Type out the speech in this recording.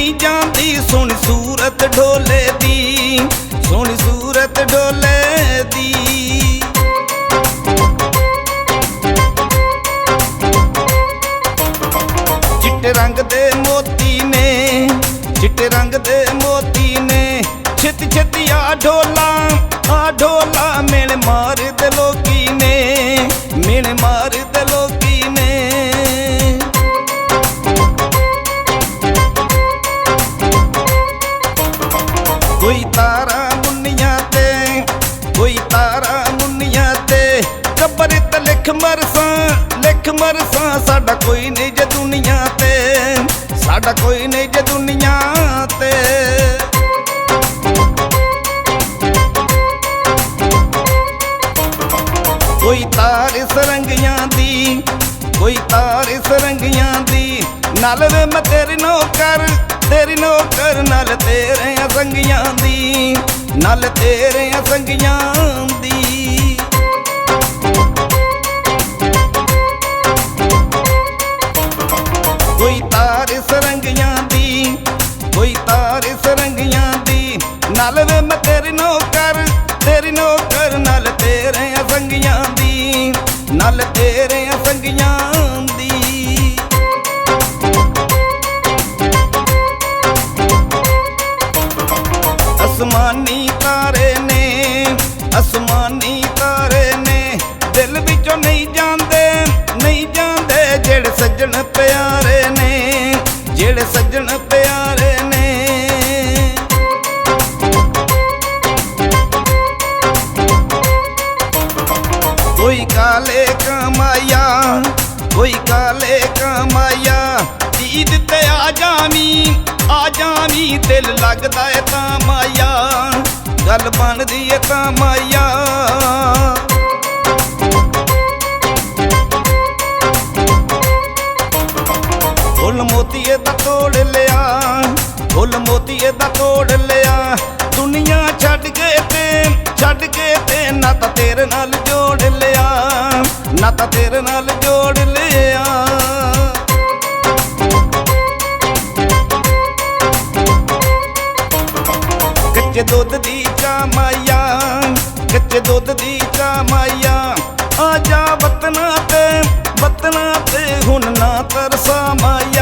नहीं जाती सोहनी सूरत ढोले दी, सोहनी सूरत ढोले दी। चिट्टे रंग दे मोती ने, चिट्टे रंग दे मोती ने, छेती छेती आ ढोला मेल मार दे लोकी ने, मेल मार दे लोकी ने। कोई तारा मुन्निया ते, कोई तारा मुन्निया ते, कबर ते लिख मरसा साडा कोई नहीं जे दुनिया ते, साडा कोई नहीं जे दुनिया ते। कोई तार सरंगियां दी, कोई तार सरंगियां दी, नाल वे मैं तेरी नौकर नाल तेरे संगियां दी, नाल तेरे संगियां दी। कोई तार सरंगियां दी, कोई तार सरंगियां दी, नाल वे मैं तेरी नौकर नाल तेरे संगियां दी, नाल तेरे संगियां दी। आसमानी तारे ने, आसमानी तारे ने, दिल विचों नहीं जांदे जेड़े सज्जन प्यारे ने, जेड़े सज्जन प्यारे ने। कोई काले कमाया, कोई काले कमाया, ईद ते आ जावी दिल लगदा है तां माया, गल बनदी है तां माया। फुल मोतीए दा तोड़ लिया, फुल मोतीए दा तोड़ लिया, दुनिया छड्ड के ते नाता तेरे नाल जोड़ लिया, नाता तेरे नाल जोड़ लिया। कच्चे दुध दी चा माया, कच्चे दुध दी चा माया, आजा वतना ते हुण ना तरसा माया।